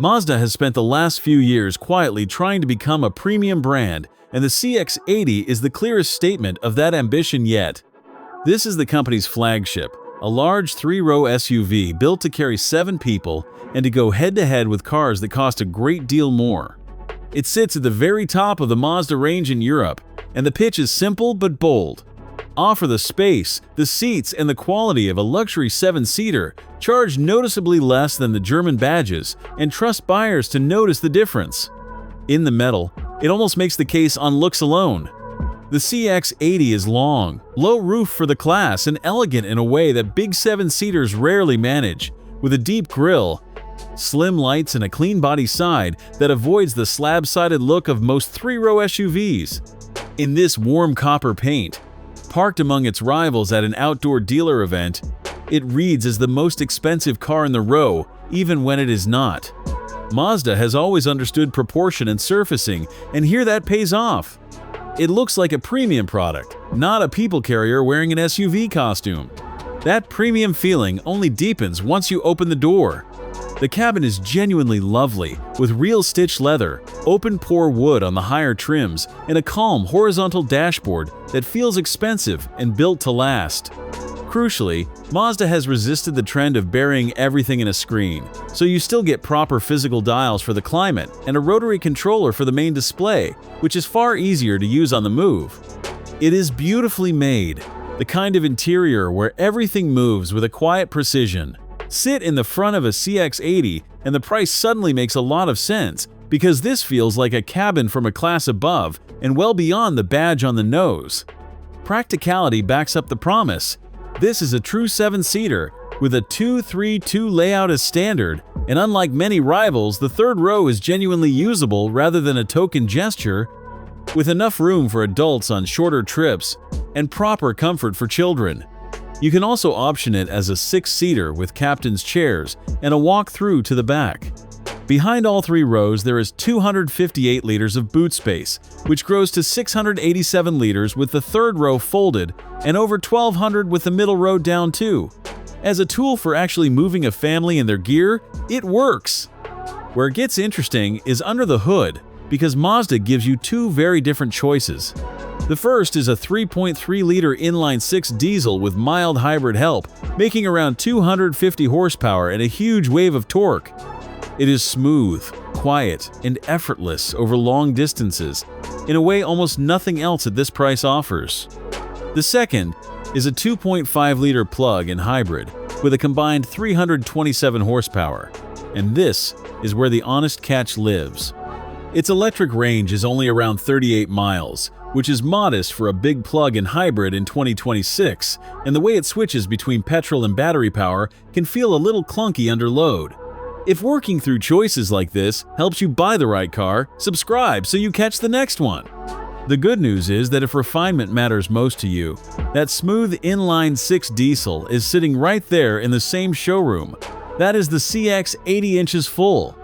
Mazda has spent the last few years quietly trying to become a premium brand, and the CX-80 is the clearest statement of that ambition yet. This is the company's flagship, a large three-row SUV built to carry 7 people and to go head-to-head with cars that cost a great deal more. It sits at the very top of the Mazda range in Europe, and the pitch is simple but bold. Offer the space, the seats, and the quality of a luxury 7-seater, charge noticeably less than the German badges, and trust buyers to notice the difference. In the metal, it almost makes the case on looks alone. The CX-80 is long, low roof for the class, and elegant in a way that big 7-seaters rarely manage, with a deep grille, slim lights, and a clean body side that avoids the slab-sided look of most three-row SUVs. In this warm copper paint, parked among its rivals at an outdoor dealer event, it reads as the most expensive car in the row, even when it is not. Mazda has always understood proportion and surfacing, and here that pays off. It looks like a premium product, not a people carrier wearing an SUV costume. That premium feeling only deepens once you open the door. The cabin is genuinely lovely, with real stitched leather, open-pore wood on the higher trims, and a calm horizontal dashboard that feels expensive and built to last. Crucially, Mazda has resisted the trend of burying everything in a screen, so you still get proper physical dials for the climate and a rotary controller for the main display, which is far easier to use on the move. It is beautifully made, the kind of interior where everything moves with a quiet precision. Sit in the front of a CX-80 and the price suddenly makes a lot of sense, because this feels like a cabin from a class above and well beyond the badge on the nose. Practicality backs up the promise. This is a true 7-seater, with a 2-3-2 layout as standard, and unlike many rivals, the third row is genuinely usable rather than a token gesture, with enough room for adults on shorter trips and proper comfort for children. You can also option it as a 6-seater with captain's chairs and a walk-through to the back. Behind all 3 rows, there is 258 liters of boot space, which grows to 687 liters with the third row folded and over 1,200 with the middle row down too. As a tool for actually moving a family and their gear, it works. Where it gets interesting is under the hood, because Mazda gives you 2 very different choices. The first is a 3.3-liter inline-6 diesel with mild hybrid help, making around 250 horsepower and a huge wave of torque. It is smooth, quiet, and effortless over long distances, in a way almost nothing else at this price offers. The second is a 2.5-liter plug-in hybrid with a combined 327 horsepower, and this is where the honest catch lives. Its electric range is only around 38 miles, which is modest for a big plug-in hybrid in 2026, and the way it switches between petrol and battery power can feel a little clunky under load. If working through choices like this helps you buy the right car, subscribe so you catch the next one. The good news is that if refinement matters most to you, that smooth inline-6 diesel is sitting right there in the same showroom. That is the CX 80 inches full.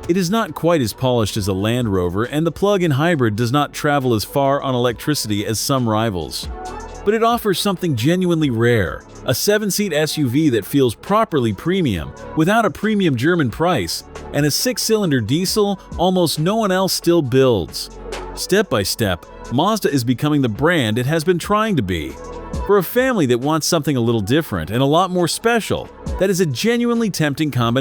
It is not quite as polished as a Land Rover, and the plug-in hybrid does not travel as far on electricity as some rivals. But it offers something genuinely rare, a 7-seat SUV that feels properly premium without a premium German price, and a 6-cylinder diesel almost no one else still builds. Step by step, Mazda is becoming the brand it has been trying to be. For a family that wants something a little different and a lot more special, that is a genuinely tempting combination.